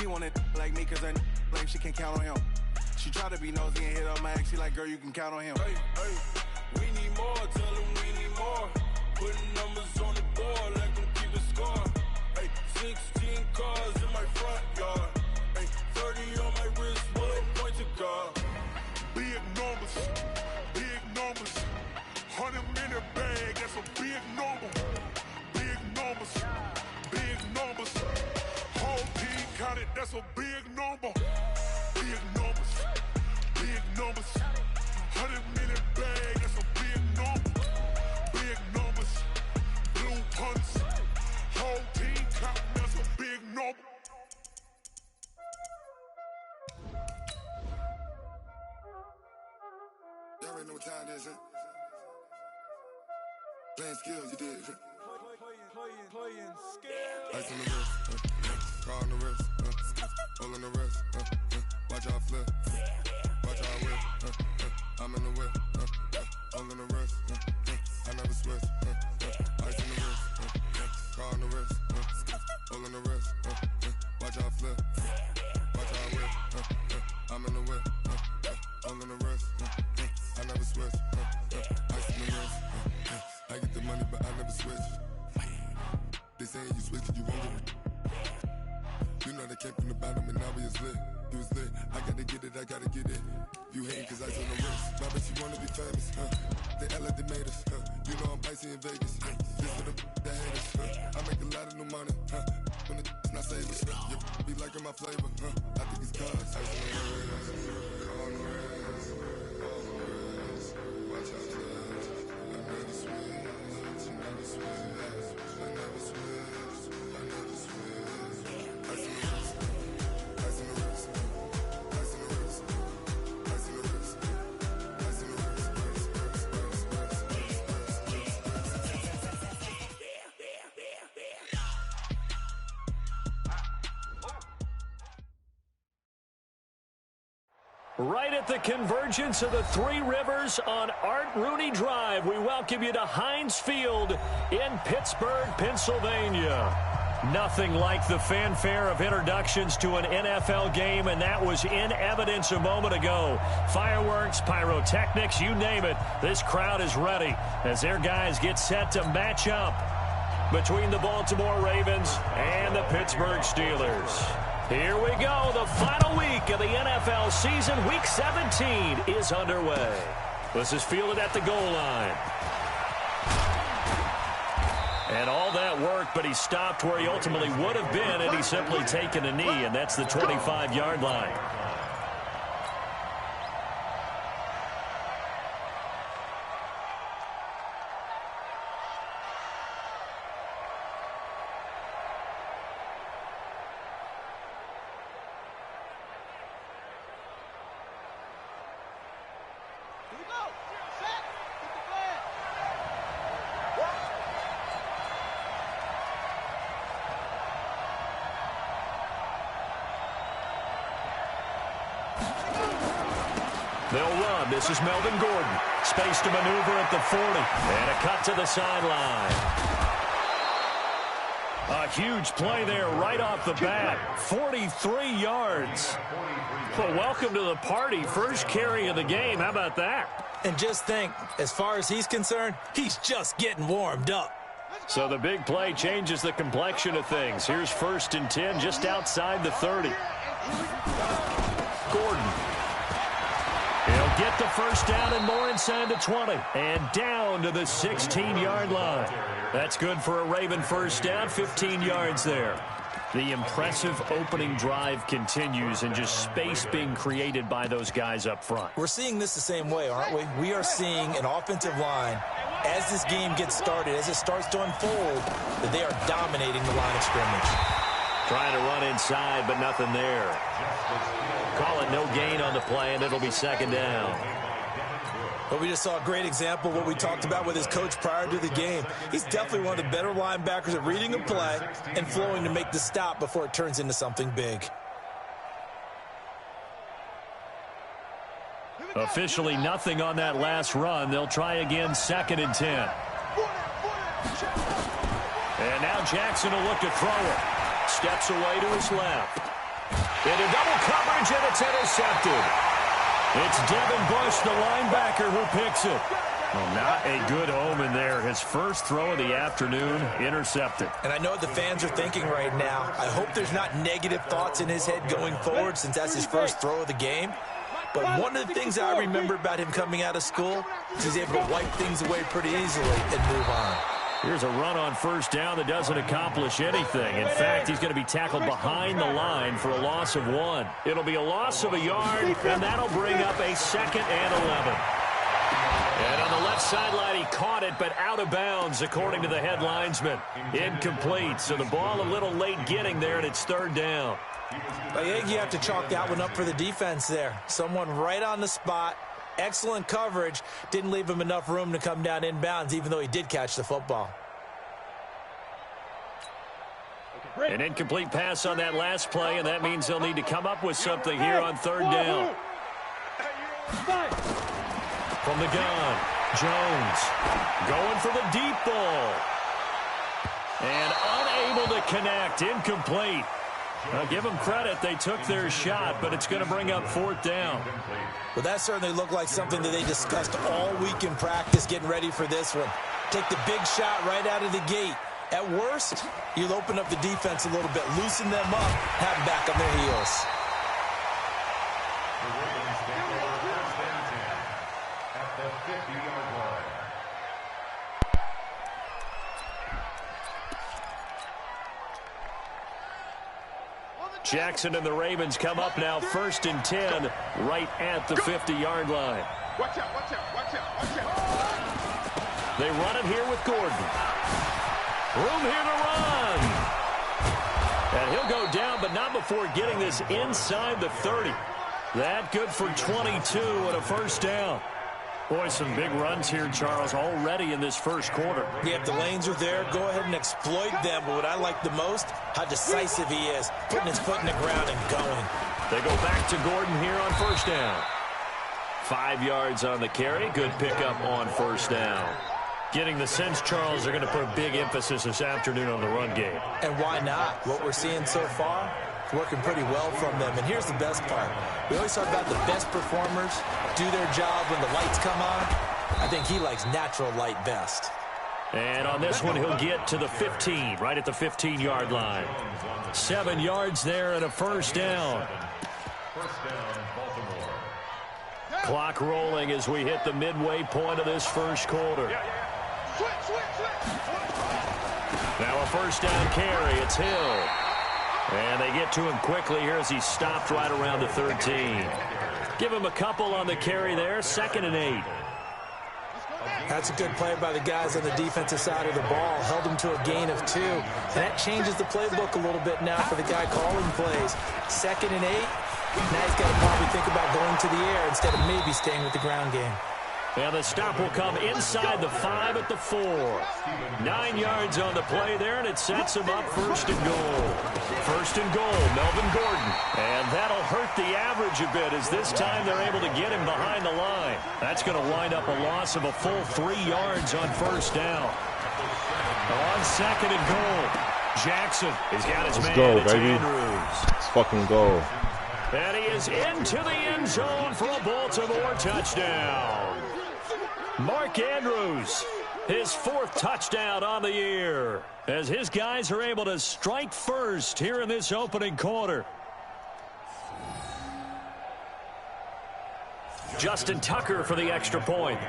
She wanted like me cause her like she can't count on him. She try to be nosy and hit up my ex. She like, girl, you can count on him. Hey, hey, we need more. Tell them we need more. Putting numbers on the board, let them keep a score. Hey, 16 cars in my front yard. Hey, 30 on my wrist, one point to guard. Big numbers, big numbers. 100-minute bag, that's a big number. Big numbers, big numbers. Whole team counted, that's a big number. Big numbers, big numbers. 100-minute bag, that's a big number. Big numbers, blue punts. Whole team counting, that's a big number. Y'all already know what time it is, huh? Playing skills, you did. Playing skills. Ice on the wrist, car on the wrist, hole on the wrist, watch out flip, watch out whip, I'm in the whip, hole on the wrist, I never switch, ice on the wrist, car on the wrist, hole on the wrist, watch out flip, watch out whip, I'm in the whip, hole on the wrist, I never switch, ice on the wrist, I get the money but I never switch. They saying you switch and you won't get it. You know they came from the bottom and now we is lit. You was lit, I gotta get it, I gotta get it. You hating cause ice on the wrist. My bitch, you wanna be famous, They act like they made us, You know I'm icy in Vegas, This for the haters, I make a lot of new money, When it's not savers, You be liking my flavor, I think it's cause ice on the wrist, on the wrist, on the wrist. Watch out, clutch, I never switch, I never switch. I never switch, I never switch. Ice in the wrist, ice in the wrist, ice in the wrist, ice in the wrist, ice in the wrist, Right at the convergence of the Three Rivers on Art Rooney Drive, we welcome you to Heinz Field in Pittsburgh, Pennsylvania. Nothing like the fanfare of introductions to an NFL game, and that was in evidence a moment ago. Fireworks, pyrotechnics, you name it. This crowd is ready as their guys get set to match up between the Baltimore Ravens and the Pittsburgh Steelers. Here we go. The final week of the NFL season. Week 17 is underway. This is fielded at the goal line. And all that work, but he stopped where he ultimately would have been, and he's simply taken a knee, and that's the 25-yard line. They'll run. This is Melvin Gordon. Space to maneuver at the 40. And a cut to the sideline. A huge play there right off the bat. 43 yards. Well, welcome to the party. First carry of the game. How about that? And just think, as far as he's concerned, he's just getting warmed up. So the big play changes the complexion of things. Here's 1st and 10 just outside the 30. Gordon. He'll get the first down and more inside the 20. And down to the 16-yard line. That's good for a Raven first down, 15 yards there. The impressive opening drive continues and just space being created by those guys up front. We're seeing this the same way, aren't we? We are seeing an offensive line, as this game gets started, as it starts to unfold, that they are dominating the line of scrimmage. Trying to run inside, but nothing there. Call it no gain on the play, and it'll be 2nd down. But we just saw a great example of what we talked about with his coach prior to the game. He's definitely one of the better linebackers at reading a play and flowing to make the stop before it turns into something big. Officially nothing on that last run. They'll try again, 2nd and 10. And now Jackson will look to throw it. Steps away to his left. Into double coverage, and it's intercepted. It's Devin Bush, the linebacker, who picks it. Well, not a good omen there. His first throw of the afternoon, intercepted. And I know what the fans are thinking right now. I hope there's not negative thoughts in his head going forward since that's his first throw of the game. But one of the things I remember about him coming out of school is he's able to wipe things away pretty easily and move on. Here's a run on first down that doesn't accomplish anything. In fact, he's going to be tackled behind the line for a loss of 1. It'll be a loss of a yard, and that'll bring up a 2nd and 11. And on the left sideline, he caught it, but out of bounds, according to the head linesman. Incomplete, so the ball a little late getting there, and it's 3rd down. I think you have to chalk that one up for the defense there. Someone right on the spot. Excellent coverage. Didn't leave him enough room to come down inbounds, even though he did catch the football. An incomplete pass on that last play, and that means they'll need to come up with something here on 3rd down. From the gun, Jones going for the deep ball. And unable to connect, incomplete. I'll give them credit. They took their shot, but it's going to bring up 4th down. Well, that certainly looked like something that they discussed all week in practice getting ready for this one. Take the big shot right out of the gate. At worst, you'll open up the defense a little bit, loosen them up, have them back on their heels. Jackson and the Ravens come up now 1st and 10 right at the 50-yard line. Watch out, watch out, watch out, watch out. They run it here with Gordon. Room here to run. And he'll go down, but not before getting this inside the 30. That good for 22 and a 1st down. Boy, some big runs here, Charles, already in this first quarter. Yeah, if the lanes are there, go ahead and exploit them. But what I like the most, how decisive he is, putting his foot in the ground and going. They go back to Gordon here on 1st down. 5 yards on the carry. Good pickup on 1st down. Getting the sense, Charles, they're going to put a big emphasis this afternoon on the run game. And why not? What we're seeing so far, working pretty well from them. And here's the best part. We always talk about the best performers do their job when the lights come on. I think he likes natural light best. And on this one, he'll get to the 15, right at the 15-yard line. 7 yards there and a 1st down. Clock rolling as we hit the midway point of this first quarter. Now a 1st down carry. It's Hill. And they get to him quickly here as he stopped right around the 13. Give him a couple on the carry there. 2nd and 8. That's a good play by the guys on the defensive side of the ball. Held him to a gain of 2. And that changes the playbook a little bit now for the guy calling plays. 2nd and 8. Now he's got to probably think about going to the air instead of maybe staying with the ground game. And the stop will come inside the 5 at the 4. 9 yards on the play there, and it sets him up 1st and goal. 1st and goal, Melvin Gordon. And that'll hurt the average a bit as this time they're able to get him behind the line. That's going to wind up a loss of a full 3 yards on 1st down. On 2nd and goal, Jackson has got his man. Go, it's baby. Andrews. Let's fucking go. And he is into the end zone for a Baltimore touchdown. Mark Andrews, his 4th touchdown on the year, as his guys are able to strike first here in this opening quarter. Justin Tucker for the extra point.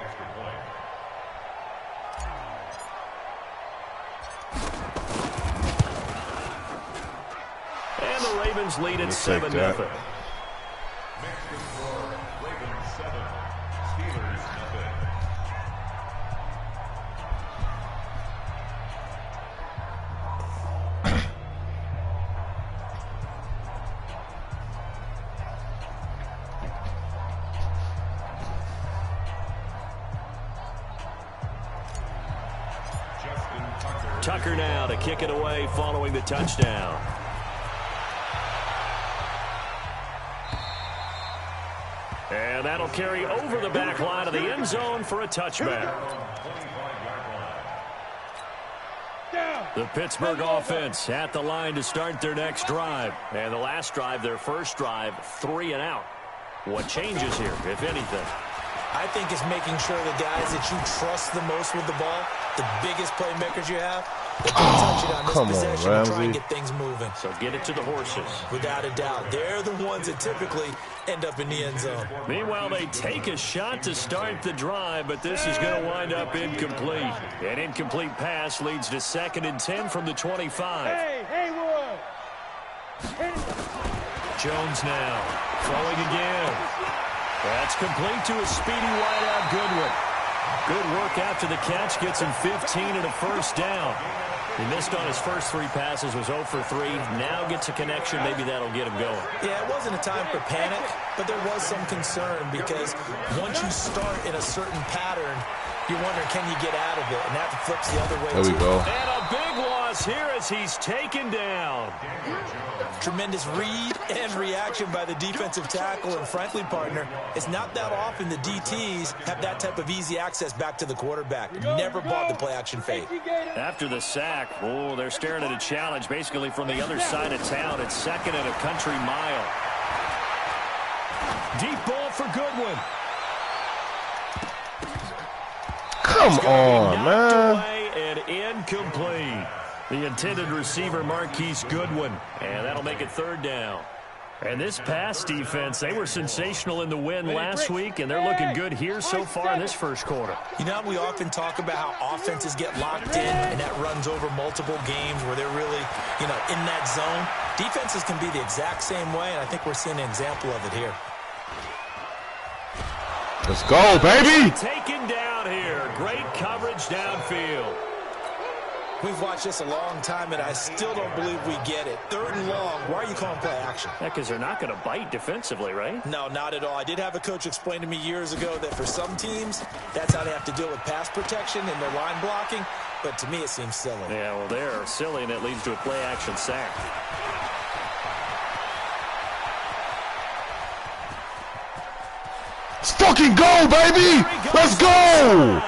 And the Ravens lead at 7-0. Tucker now to kick it away following the touchdown. And that'll carry over the back line of the end zone for a touchback. The Pittsburgh offense at the line to start their next drive. And the last drive, their first drive, 3 and out. What changes here, if anything? I think it's making sure the guys that you trust the most with the ball, the biggest playmakers you have, that they touch it on this possession and try and get things moving. So get it to the horses. Without a doubt. They're the ones that typically end up in the end zone. Meanwhile, they take a shot to start the drive, but this is going to wind up incomplete. An incomplete pass leads to 2nd and 10 from the 25. Hey, Wood! Jones now throwing again. That's complete to a speedy wideout Goodwin. Good work after the catch. Gets him 15 and a first down. He missed on his first 3 passes, was 0 for 3. Now gets a connection. Maybe that'll get him going. Yeah, it wasn't a time for panic, but there was some concern because once you start in a certain pattern, you're wondering, can you get out of it? And that flips the other way. There we go. And a big loss here as he's taken down. Tremendous read and reaction by the defensive tackle. And frankly, partner, it's not that often the DTs have that type of easy access back to the quarterback. Never bought the play-action fake. After the sack, they're staring at a challenge basically from the other side of town. It's 2nd and a country mile. Deep ball for Goodwin. Come on, man. Away and incomplete. The intended receiver, Marquise Goodwin. And that'll make it 3rd down. And this pass defense, they were sensational in the win last week, and they're looking good here so far in this first quarter. You know, we often talk about how offenses get locked in, and that runs over multiple games where they're really, in that zone. Defenses can be the exact same way, and I think we're seeing an example of it here. Let's go, baby. Taken down here. Great coverage downfield. We've watched this a long time, and I still don't believe we get it. 3rd and long. Why are you calling play action? Yeah, because they're not going to bite defensively, right? No, not at all. I did have a coach explain to me years ago that for some teams, that's how they have to deal with pass protection and their line blocking. But to me, it seems silly. Yeah, well, they're silly, and it leads to a play action sack. Let's fucking go, baby! Let's go!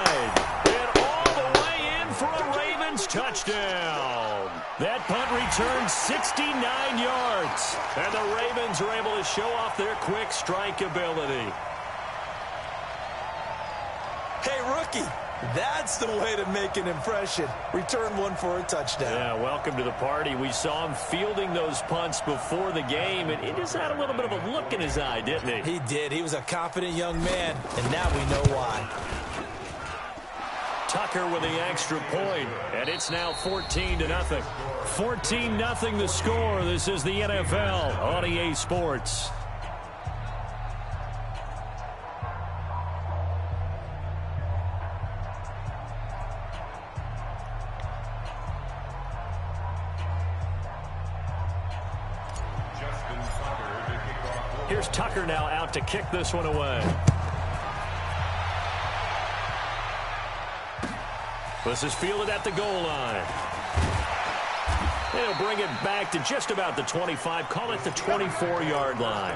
Touchdown. That punt returns 69 yards. And the Ravens are able to show off their quick strike ability. Hey, rookie, that's the way to make an impression. Return one for a touchdown. Yeah, welcome to the party. We saw him fielding those punts before the game, and he just had a little bit of a look in his eye, didn't he? He did. He was a confident young man, and now we know why. Tucker with the extra point, and it's now 14-0. 14-0 the score. This is the NFL on EA Sports. Here's Tucker now out to kick this one away. This is fielded at the goal line. They'll bring it back to just about the 25. Call it the 24-yard line.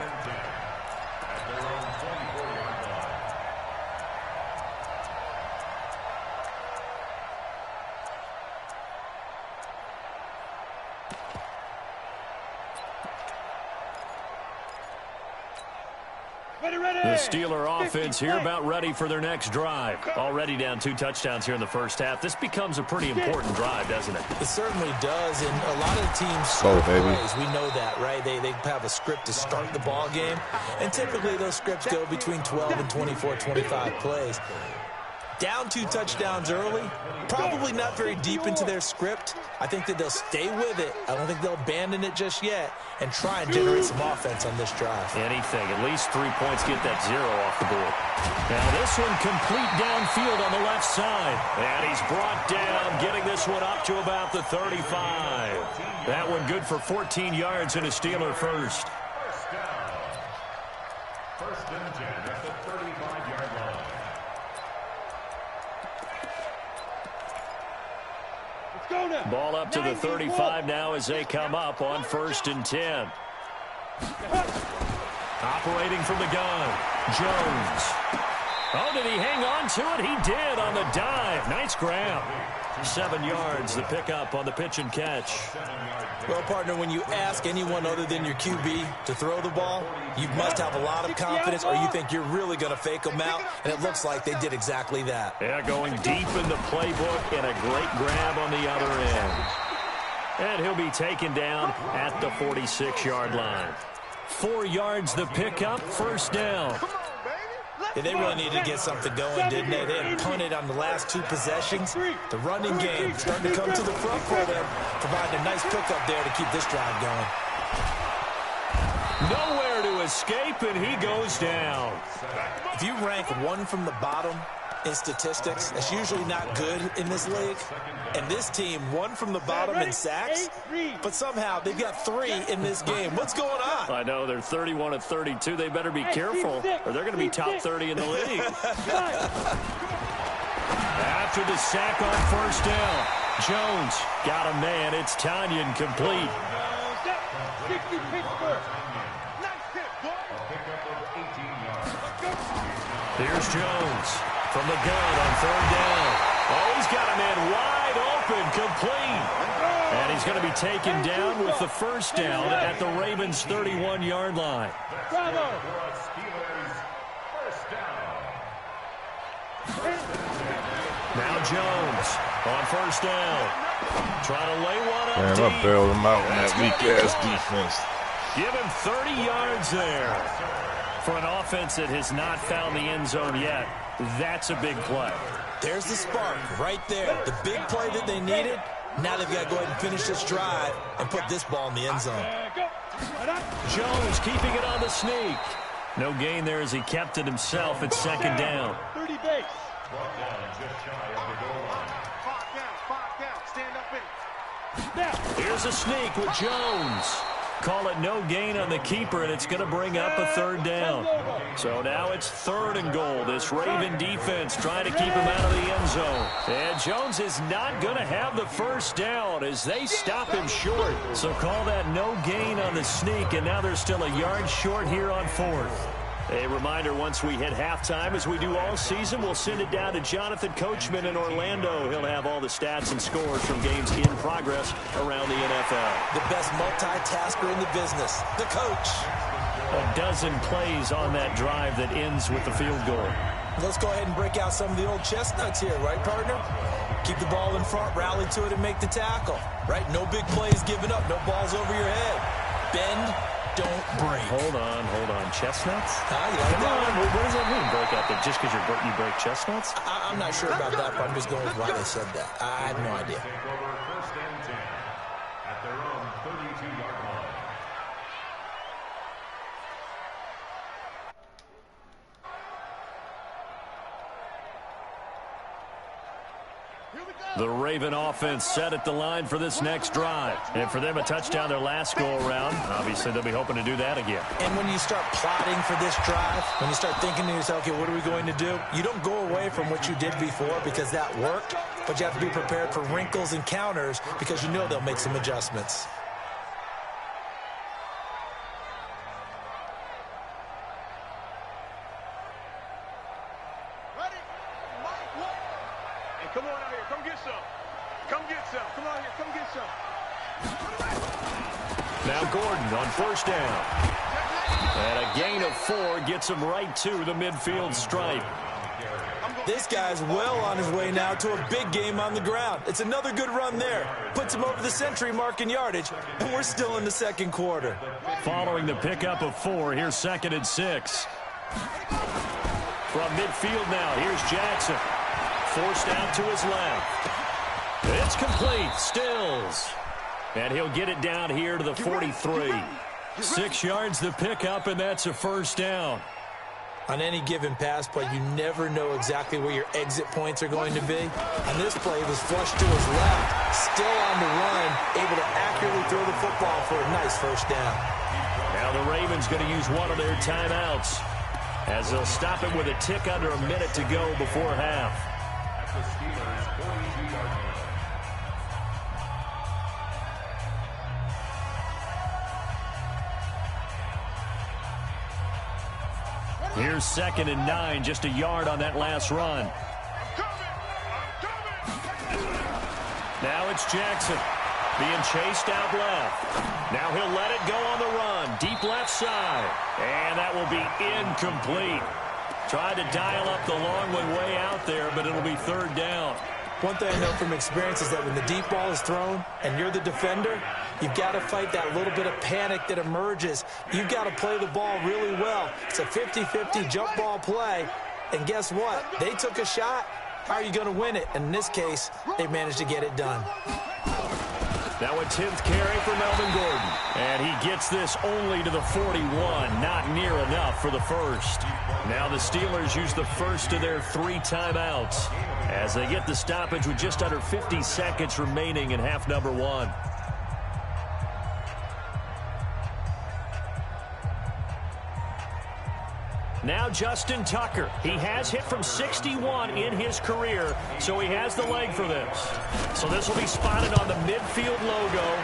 The Steeler offense here about ready for their next drive. Already down 2 touchdowns here in the first half. This becomes a pretty important drive, doesn't it? It certainly does, and a lot of the teams plays. We know that, right? They have a script to start the ball game, and typically those scripts go between 12 and 24, 25 plays. Down 2 touchdowns early, probably not very deep into their script. I think that they'll stay with it. I don't think they'll abandon it just yet and try and generate some offense on this drive. Anything. At least 3 points, get that 0 off the board. Now this one complete downfield on the left side. And he's brought down, getting this one up to about the 35. That one good for 14 yards and a Steeler first. First and 10 at the 35-yard line. Ball up to the 35 now as they come up on 1st and 10. Operating from the gun, Jones. Oh, did he hang on to it? He did on the dive. Nice grab. 7 yards, the pickup on the pitch and catch. Well, partner, when you ask anyone other than your QB to throw the ball, you must have a lot of confidence or you think you're really going to fake them out, and it looks like they did exactly that. Yeah, going deep in the playbook and a great grab on the other end. And he'll be taken down at the 46-yard line. 4 yards the pickup, first down. Yeah, they really needed to get something going, didn't they? They had punted on the last 2 possessions. The running game starting to come to the front for them, providing a nice pickup there to keep this drive going. Nowhere to escape, and he goes down. If you rank 1 from the bottom in statistics, that's usually not good in this league. And this team, 1 from the bottom in sacks, but somehow they've got 3 in this game. What's going on? I know, they're 31 of 32. They better be careful, or they're going to be top 30 in the league. After the sack on first down, Jones got a man. It's Tanyan complete. Here's Jones from the gun on third down. Oh, he's got a man wide open, complete. And he's going to be taken down with the first down at the Ravens' 31-yard line. Now Jones on first down. Trying to lay one up Man, deep. I bailed him out in that weak-ass defense. Give him 30 yards there. For an offense that has not found the end zone yet, that's a big play. There's the spark right there. The big play that they needed. Now they've got to go ahead and finish this drive and put this ball in the end zone. Jones keeping it on the sneak. No gain there as he kept it himself at second down. 30 base. Here's a sneak with Jones. Call it no gain on the keeper, and it's going to bring up a third down. So now it's 3rd and goal. This Raven defense trying to keep him out of the end zone. And Jones is not going to have the first down as they stop him short. So call that no gain on the sneak, and now they're still a yard short here on 4th. A reminder, once we hit halftime, as we do all season, we'll send it down to Jonathan Coachman in Orlando. He'll have all the stats and scores from games in progress around the NFL. The best multitasker in the business, the coach. A dozen plays on that drive that ends with the field goal. Let's go ahead and break out some of the old chestnuts here, right, partner? Keep the ball in front, rally to it, and make the tackle, right? No big plays given up, no balls over your head. Bend, don't break. Hold on. Chestnuts? You like Come that? on. What does that mean, break out? Just because you break chestnuts? I'm not sure about that, but I'm just going with why they said that. I have no idea. First and 10 at their own 32-yard line. The Raven offense set at the line for this next drive. And for them, a touchdown their last go-around. Obviously, they'll be hoping to do that again. And when you start plotting for this drive, when you start thinking to yourself, okay, what are we going to do? You don't go away from what you did before because that worked, but you have to be prepared for wrinkles and counters because you know they'll make some adjustments. Come on out here. Come get some. Come get some. Come on here. Come get some. Now Gordon on first down. And a gain of 4 gets him right to the midfield stripe. This guy's well on his way now to a big game on the ground. It's another good run there. Puts him over the century mark in yardage, and we're still in the second quarter. Following the pickup of 4, here's 2nd and 6. From midfield now, here's Jackson. Forced out to his left. It's complete. Stills. And he'll get it down here to the 43. 6 yards the pickup, and that's a first down. On any given pass play, you never know exactly where your exit points are going to be. On this play, it was flushed to his left. Still on the run, able to accurately throw the football for a nice first down. Now the Ravens going to use one of their timeouts as they'll stop him with a tick under a minute to go before half. The Steelers' 42-yard line. Here's 2nd and 9, just a yard on that last run. Now it's Jackson being chased out left. Now he'll let it go on the run. Deep left side. And that will be incomplete. Tried to dial up the long one way out there, but it'll be 3rd down. One thing I know from experience is that when the deep ball is thrown and you're the defender, you've got to fight that little bit of panic that emerges. You've got to play the ball really well. It's a 50-50 jump ball play. And guess what? They took a shot. How are you going to win it? And in this case, they managed to get it done. Now a 10th carry for Melvin Gordon. And he gets this only to the 41. Not near enough for the first. Now the Steelers use the first of their 3 timeouts as they get the stoppage with just under 50 seconds remaining in half number 1. Now Justin Tucker. He has hit from 61 in his career, so he has the leg for this. So this will be spotted on the midfield logo.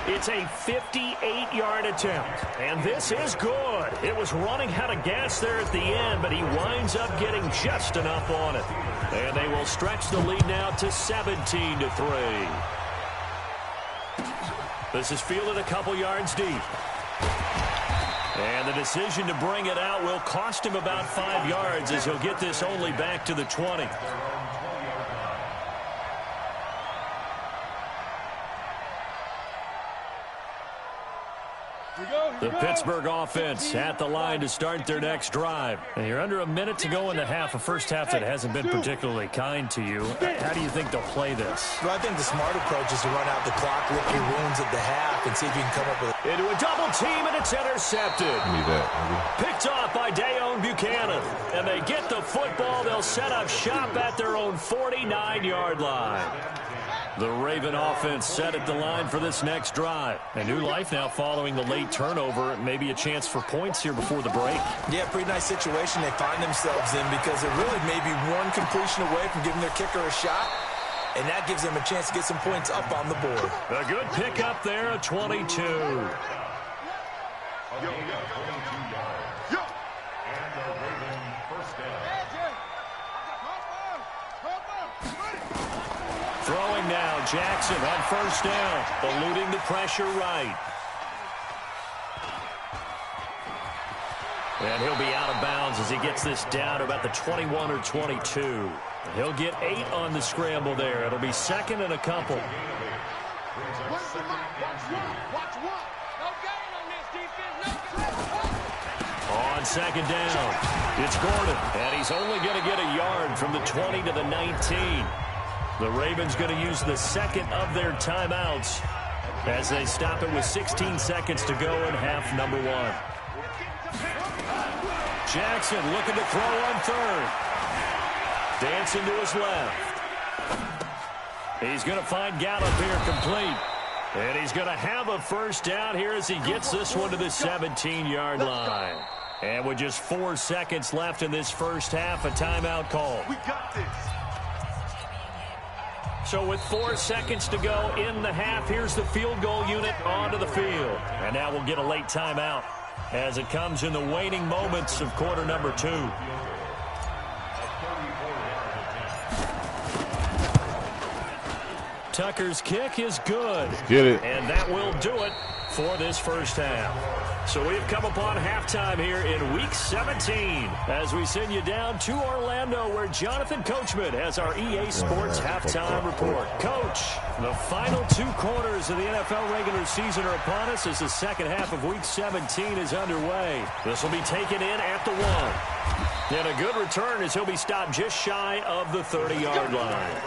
It's a 58-yard attempt, and this is good. It was running out of gas there at the end, but he winds up getting just enough on it. And they will stretch the lead now to 17-3. This is fielded a couple yards deep. And the decision to bring it out will cost him about 5 yards as he'll get this only back to the 20. The Pittsburgh offense at the line to start their next drive. And you're under a minute to go in the half, a first half that hasn't been particularly kind to you. How do you think they'll play this? Well, I think the smart approach is to run out the clock, lick your wounds at the half, and see if you can come up with it. Into a double team, and it's intercepted. Picked off by Dayon Buchanan. And they get the football. They'll set up shop at their own 49-yard line. The Raven offense set at the line for this next drive. A new life now following the late turnover. Maybe a chance for points here before the break. Yeah, pretty nice situation they find themselves in because they're really maybe one completion away from giving their kicker a shot. And that gives them a chance to get some points up on the board. A good pick up there, a 22. Throwing now, Jackson on first down, eluding the pressure right. And he'll be out of bounds as he gets this down to about the 21 or 22. He'll get 8 on the scramble there. It'll be 2nd and a couple. On 2nd down, it's Gordon, and he's only going to get a yard from the 20 to the 19. The Ravens going to use the 2nd of their timeouts as they stop it with 16 seconds to go in half number 1. Jackson looking to throw on 3rd. Dancing to his left. He's going to find Gallup here complete. And he's going to have a first down here as he gets this one to the 17-yard line. And with just 4 seconds left in this first half, a timeout call. We got this. So with 4 seconds to go in the half, here's the field goal unit onto the field. And now we'll get a late timeout as it comes in the waning moments of quarter number 2. Tucker's kick is good. Get it. And that will do it for this first half. So we've come upon halftime here in Week 17 as we send you down to Orlando where Jonathan Coachman has our EA Sports halftime report. Coach, the final 2 quarters of the NFL regular season are upon us as the second half of Week 17 is underway. This will be taken in at the 1. And a good return as he'll be stopped just shy of the 30-yard line.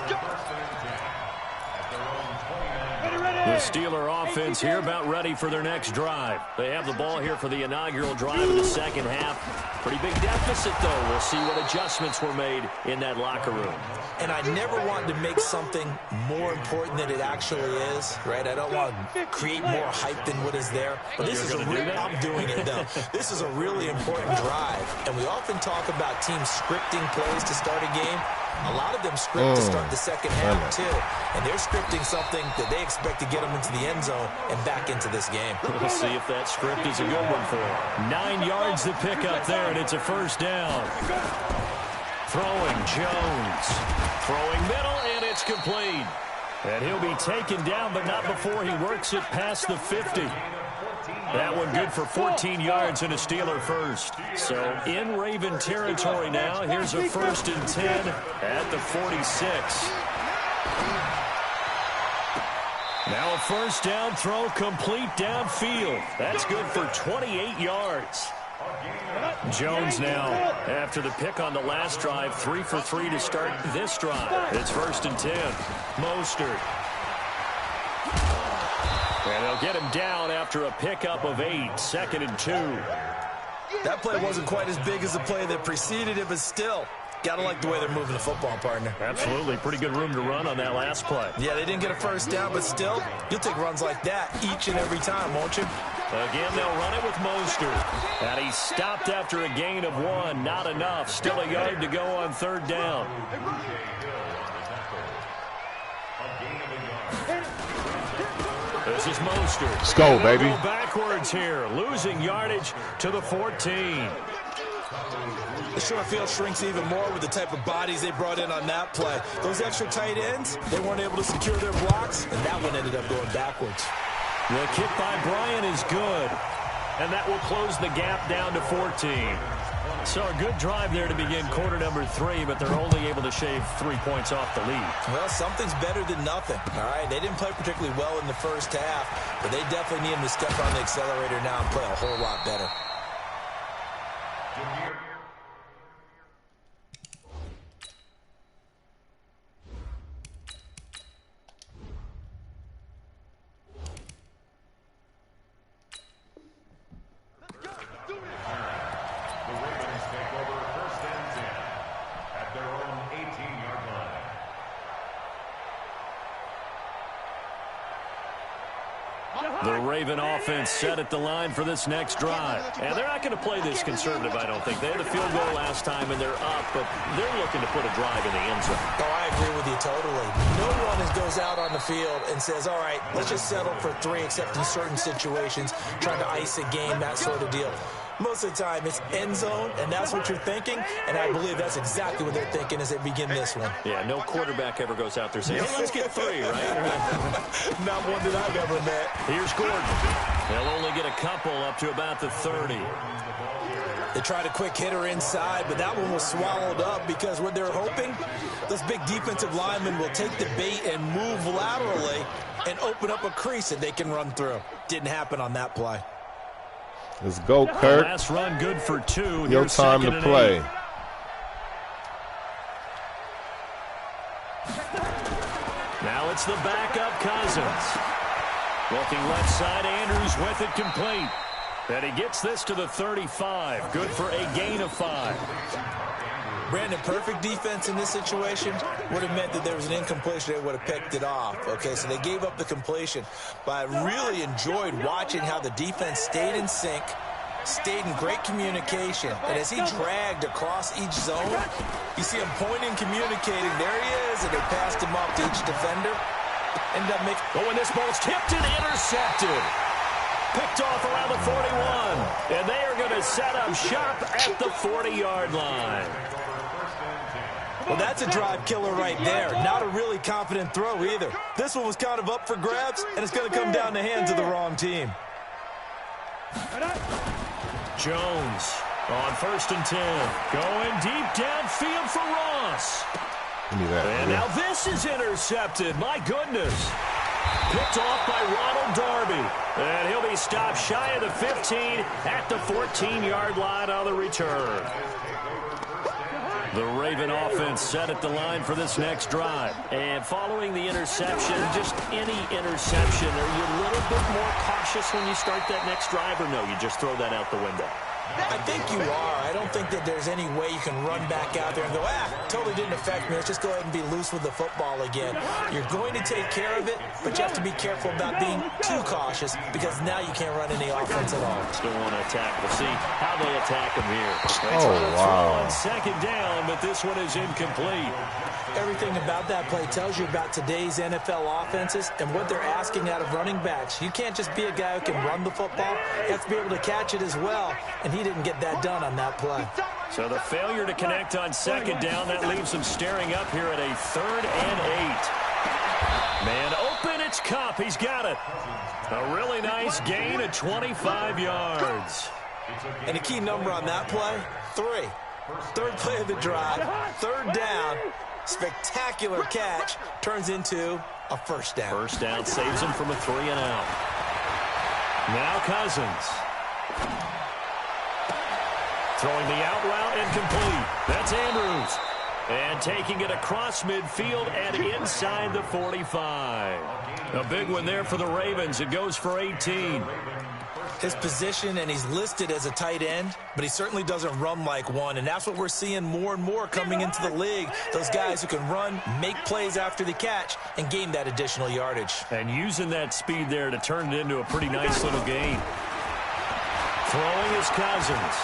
The Steeler offense here about ready for their next drive. They have the ball here for the inaugural drive of the second half. Pretty big deficit, though. We'll see what adjustments were made in that locker room. And I never want to make something more important than it actually is, right? I don't want to create more hype than what is there. But this is a real, I'm doing it, though. This is a really important drive. And we often talk about teams scripting plays to start a game. A lot of them script to start the second half, too. And they're scripting something that they expect to get them into the end zone and back into this game. We'll see if that script is a good one for them. 9 yards to pick up there, and it's a first down. Throwing Jones. Throwing middle, and it's complete. And he'll be taken down, but not before he works it past the 50. That one good for 14 yards and a Steeler first. So in Raven territory now. Here's a 1st and 10 at the 46. Now a first down throw complete downfield. That's good for 28 yards. Jones now, after the pick on the last drive, 3 for 3 to start this drive. It's 1st and 10. Mostert. And they'll get him down after a pickup of 8, 2nd and 2. That play wasn't quite as big as the play that preceded it, but still, gotta like the way they're moving the football, partner. Absolutely. Pretty good room to run on that last play. Yeah, they didn't get a first down, but still, you'll take runs like that each and every time, won't you? Again, they'll run it with Mostert. And he stopped after a gain of 1. Not enough. Still a yard to go on 3rd down. This is Mostert. Let's go, baby. Go backwards here. Losing yardage to the 14. The short field shrinks even more with the type of bodies they brought in on that play. Those extra tight ends, they weren't able to secure their blocks, and that one ended up going backwards. The kick by Bryant is good, and that will close the gap down to 14. So a good drive there to begin quarter number 3, but they're only able to shave 3 points off the lead. Well, something's better than nothing, all right? They didn't play particularly well in the first half, but they definitely need them to step on the accelerator now and play a whole lot better. The Raven offense set at the line for this next drive. And they're not going to play this conservative, I don't think. They had a field goal last time, and they're up, but they're looking to put a drive in the end zone. Oh, I agree with you totally. No one goes out on the field and says, all right, let's just settle for 3, except in certain situations, trying to ice a game, that sort of deal. Most of the time, it's end zone, and that's what you're thinking, and I believe that's exactly what they're thinking as they begin this one. Yeah, no quarterback ever goes out there saying, hey, let's get 3, right? Not one that I've ever met. Here's Gordon. They'll only get a couple up to about the 30. They tried a quick hitter inside, but that one was swallowed up because what they're hoping, those big defensive linemen will take the bait and move laterally and open up a crease that they can run through. Didn't happen on that play. Let's go, Kirk. Last run good for 2. Your time to play. 8. Now it's the backup Cousins. Looking left side, Andrews with it complete. And he gets this to the 35. Good for a gain of 5. Brandon, perfect defense in this situation would have meant that there was an incompletion. They would have picked it off. Okay, so they gave up the completion. But I really enjoyed watching how the defense stayed in sync, stayed in great communication. And as he dragged across each zone, you see him pointing, communicating. There he is, and they passed him off to each defender. Ended up making... But when this ball's tipped and intercepted. Picked off around the 41. And they are going to set up shop at the 40-yard line. Well, that's a drive killer right there. Not a really confident throw either. This one was kind of up for grabs, and it's going to come down the hands of the wrong team. Jones on 1st and 10. Going deep downfield for Ross. And now this is intercepted. My goodness. Picked off by Ronald Darby. And he'll be stopped shy of the 15 at the 14-yard line on the return. The Raven offense set at the line for this next drive. And following the interception, just any interception, are you a little bit more cautious when you start that next drive, or no, you just throw that out the window? I think you are. I don't think that there's any way you can run back out there and go, totally didn't affect me. Let's just go ahead and be loose with the football again. You're going to take care of it, but you have to be careful about being too cautious because now you can't run any offense at all. Still want to attack. We'll see how they attack him here. They Oh, try to wow. throw on second down, but this one is incomplete. Everything about that play tells you about today's NFL offenses and what they're asking out of running backs. You can't just be a guy who can run the football. You have to be able to catch it as well, and he didn't get that done on that play. So the failure to connect on second down, that leaves him staring up here at a 3rd and 8. Man open, it's Kupp. He's got it. A really nice gain of 25 yards. And a key number on that play, 3. Third play of the drive, 3rd down. Spectacular catch turns into a first down. First down saves him from a 3 and out. Now Cousins. Throwing the out route incomplete. That's Andrews. And taking it across midfield and inside the 45. A big one there for the Ravens. It goes for 18. His position, and he's listed as a tight end, but he certainly doesn't run like one, and that's what we're seeing more and more coming into the league. Those guys who can run, make plays after the catch, and gain that additional yardage. And using that speed there to turn it into a pretty nice little gain. Throwing is Cousins.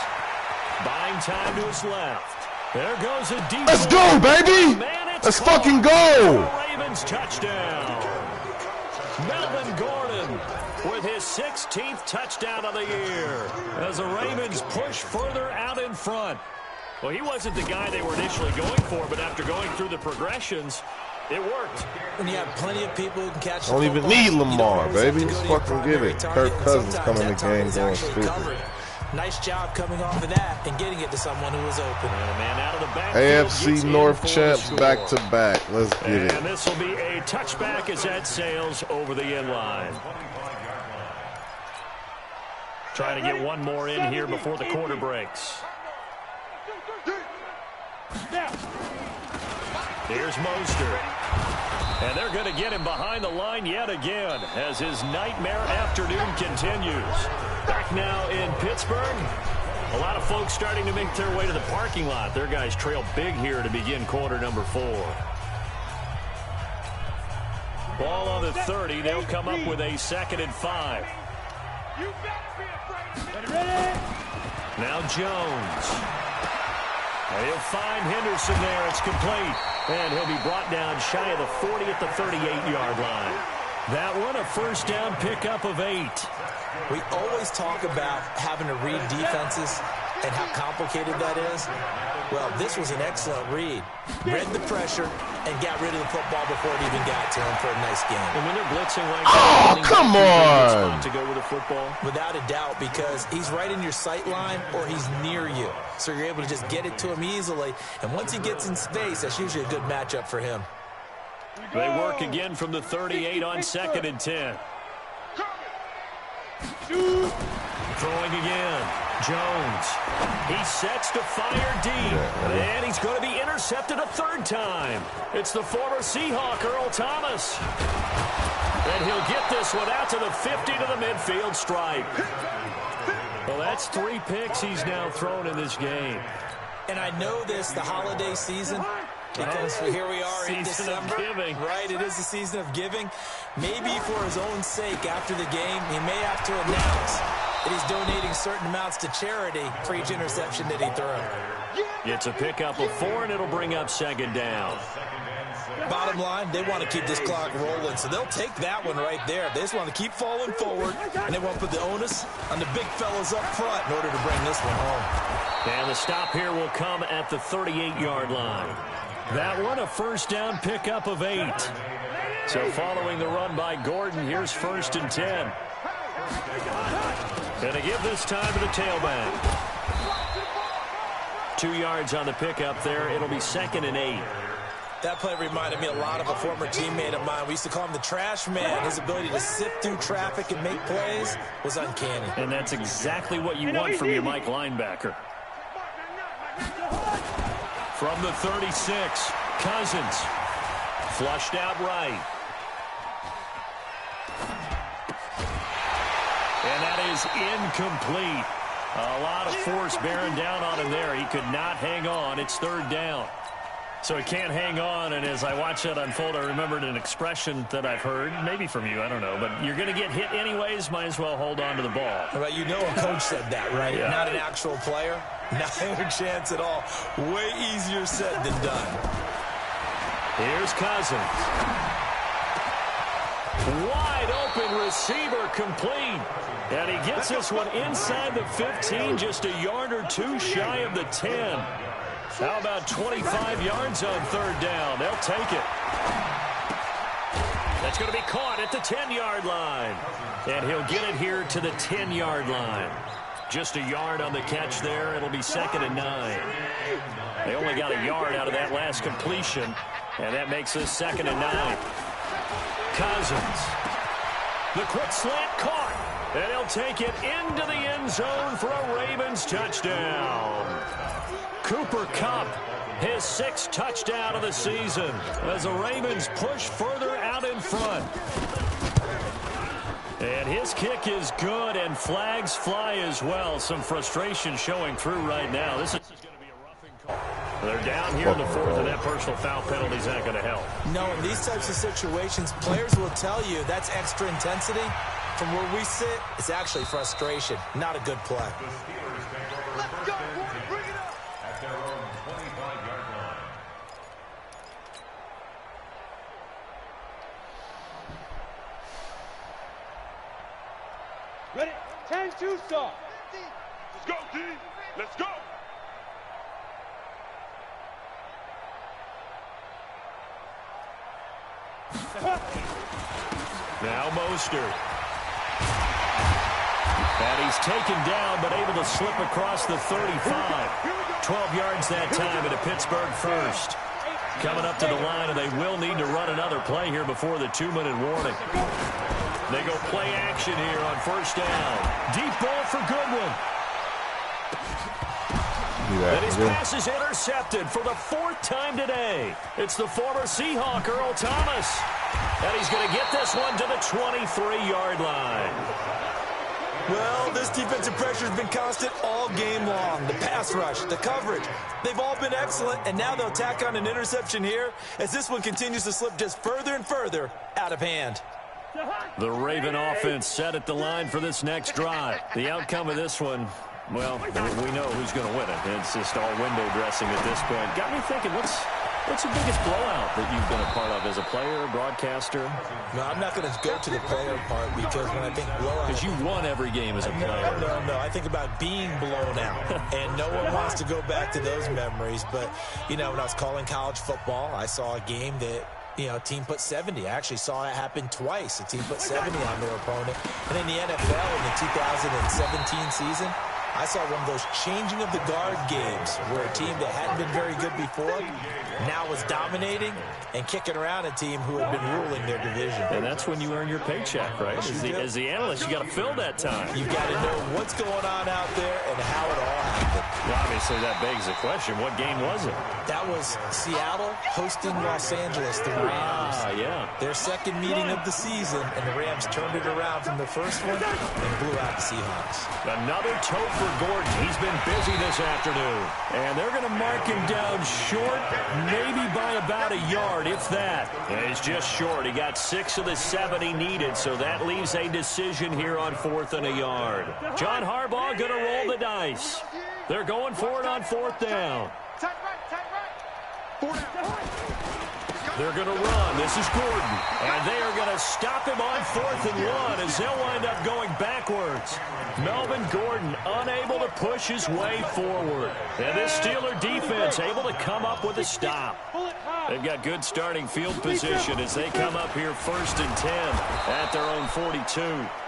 Buying time to his left. There goes a deep. Let's go, baby! Let's fucking go! Ravens touchdown. Melvin Gordon with his 16th touchdown of the year as the Ravens push further out in front. Well, he wasn't the guy they were initially going for, but after going through the progressions, it worked. When you have plenty of people who can catch the Don't even football, need Lamar, you don't baby. always Just have to go to fucking your get it. primary Kirk target, Cousins and coming in the sometimes game that going target is actually stupid. covered. Nice job coming off of that and getting it to someone who was open. And a man out of the backfield AFC gets in North for a champs score. back to back. Let's get it. And this will be a touchback as that sails over the end line. Trying to get one more in here before the quarter breaks. Here's Mostert. And they're going to get him behind the line yet again as his nightmare afternoon continues. Back now in Pittsburgh. A lot of folks starting to make their way to the parking lot. Their guys trail big here to begin quarter number 4. Ball on the 30. They'll come up with a 2nd and 5. Now Jones. And he'll find Henderson there. It's complete. And he'll be brought down shy of the 40 at the 38-yard line. That one a first down pickup of 8. We always talk about having to read defenses and how complicated that is. Well, this was an excellent read. Read the pressure and got rid of the football before it even got to him for a nice game. And when they're blitzing like that, come on! To go with the football? Without a doubt, because he's right in your sight line or he's near you. So you're able to just get it to him easily. And once he gets in space, that's usually a good matchup for him. They work again from the 38 on 2nd and 10. Throwing again. Jones. He sets to fire deep. And he's going to be intercepted a 3rd time. It's the former Seahawk, Earl Thomas. And he'll get this one out to the 50 to the midfield stripe. Well, that's 3 picks he's now thrown in this game. And I know this, the holiday season, because here we are in December. Giving. Right, it is the season of giving. Maybe for his own sake after the game, he may have to announce that he's donating certain amounts to charity for each interception that he threw. Gets a pickup of 4, and it'll bring up 2nd down. Bottom line, they want to keep this clock rolling, so they'll take that one right there. They just want to keep falling forward, and they want to put the onus on the big fellas up front in order to bring this one home. And the stop here will come at the 38-yard line. That one a first down pickup of 8. So following the run by Gordon, here's 1st and 10. Going to give this time to the tailback. 2 yards on the pickup there. It'll be 2nd and 8. That play reminded me a lot of a former teammate of mine. We used to call him the trash man. His ability to sift through traffic and make plays was uncanny. And that's exactly what you want from your Mike linebacker. From the 36, Cousins. Flushed out right. And that is incomplete. A lot of force bearing down on him there. He could not hang on. It's third down. So he can't hang on, and as I watch that unfold, I remembered an expression that I've heard, maybe from you, I don't know, but you're going to get hit anyways, might as well hold on to the ball. But you know a coach said that, right? Yeah. Not an actual player. Not a chance at all. Way easier said than done. Here's Cousins. Wide open receiver complete. And he gets this one inside the 15, just a yard or two shy of the 10. How about 25 yards on third down? They'll take it. That's going to be caught at the 10-yard line. And he'll get it here to the 10-yard line. Just a yard on the catch there. It'll be 2nd and 9. They only got a yard out of that last completion. And that makes this 2nd and 9. Cousins. The quick slant caught. And he'll take it into the end zone for a Ravens touchdown. Cooper Kupp, his 6th touchdown of the season as the Ravens push further out in front. And his kick is good, and flags fly as well. Some frustration showing through right now. This is going to be a roughing call. They're down here in the 4th, and that personal foul penalty is not going to help. No, in these types of situations, players will tell you that's extra intensity. From where we sit, it's actually frustration. Not a good play. Let's go, bring it up. At their own 25-yard line. Ready? 10-2 start. Let's go, D. Let's go. Now Mostert. And he's taken down, but able to slip across the 35. 12 yards that time at a Pittsburgh first. Coming up to the line, and they will need to run another play here before the 2-minute warning. They go play action here on first down. Deep ball for Goodwin. And his pass is intercepted for the 4th time today. It's the former Seahawk, Earl Thomas. And he's going to get this one to the 23-yard line. Well, this defensive pressure has been constant all game long. The pass rush, the coverage, they've all been excellent, and now they'll tack on an interception here as this one continues to slip just further and further out of hand. The Raven offense set at the line for this next drive. The outcome of this one, well, we know who's going to win it. It's just all window dressing at this point. Got me thinking, what's the biggest blowout that you've been a part of as a player, broadcaster? No, I'm not going to go to the player part because when I think blowout... Because you won every game as a player. No. I think about being blown out. And no one wants to go back to those memories. But, you know, when I was calling college football, I saw a game that, you know, a team put 70. I actually saw it happen twice. A team put 70 on their opponent. And in the NFL in the 2017 season, I saw one of those changing of the guard games where a team that hadn't been very good before now was dominating and kicking around a team who had been ruling their division. And that's when you earn your paycheck, right? As the analyst, you got to fill that time. You've got to know what's going on out there and how it all happened. Well, obviously, that begs the question, what game was it? That was Seattle hosting Los Angeles, the Rams. Yeah. Their second meeting of the season, and the Rams turned it around from the first one and blew out the Seahawks. Another toe for Gordon. He's been busy this afternoon. And they're going to mark him down short, maybe by about a yard, if that. And he's just short. He got 6 of the 7 he needed, so that leaves a decision here on 4th and a yard. John Harbaugh going to roll the dice. They're going for it on 4th down. They're going to run. This is Gordon. And they are going to stop him on 4th and 1 as they'll wind up going backwards. Melvin Gordon unable to push his way forward. And this Steeler defense able to come up with a stop. They've got good starting field position as they come up here 1st and 10 at their own 42.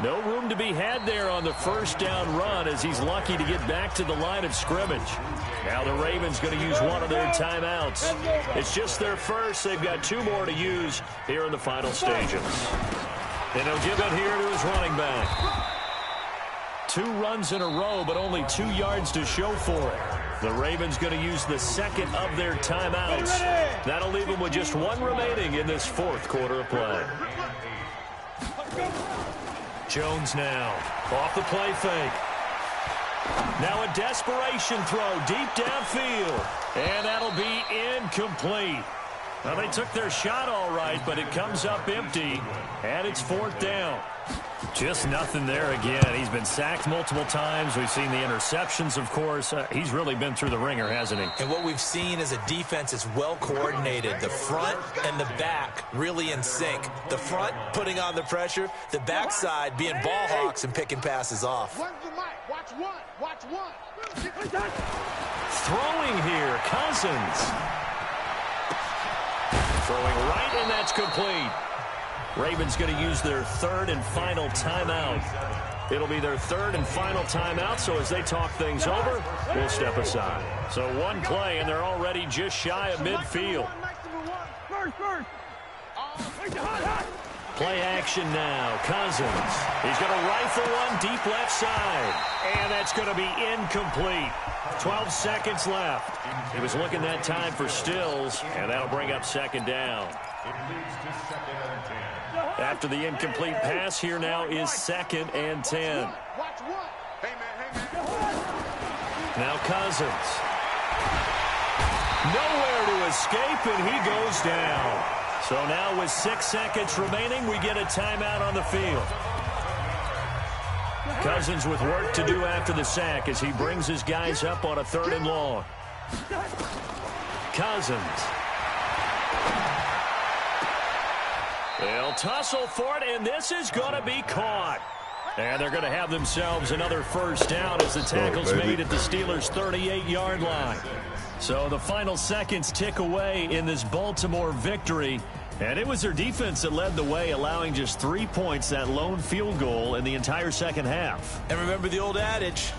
No room to be had there on the first down run as he's lucky to get back to the line of scrimmage. Now the Ravens going to use one of their timeouts. It's just their first. They've got 2 more to use here in the final stages. And he'll give it here to his running back. 2 runs in a row, but only 2 yards to show for it. The Ravens going to use the second of their timeouts. That'll leave them with just 1 remaining in this 4th quarter of play. Jones now off the play fake. Now a desperation throw deep downfield. And that'll be incomplete. Well, they took their shot all right, but it comes up empty, and it's 4th down. Just nothing there again. He's been sacked multiple times. We've seen the interceptions, of course. He's really been through the ringer, hasn't he? And what we've seen is a defense is well coordinated. The front and the back really in sync. The front putting on the pressure, the backside being ball hawks and picking passes off. Watch one. Throwing here, Cousins. Throwing right, and that's complete. Ravens going to use their 3rd and final timeout. It'll be their 3rd and final timeout, so as they talk things over, we'll step aside. So one play, and they're already just shy of midfield. Play action now. Cousins. He's going to rifle one deep left side. And that's going to be incomplete. 12 seconds left. He was looking that time for Stills, and that'll bring up 2nd down. After the incomplete pass, here now is 2nd and 10. Now Cousins. Nowhere to escape, and he goes down. So now with 6 seconds remaining, we get a timeout on the field. Cousins with work to do after the sack as he brings his guys up on a 3rd and long. Cousins. They'll tussle for it, and this is going to be caught. And they're going to have themselves another 1st down as the tackle's made at the Steelers' 38-yard line. So the final seconds tick away in this Baltimore victory. And it was their defense that led the way, allowing just 3 points, that lone field goal in the entire second half. And remember the old adage,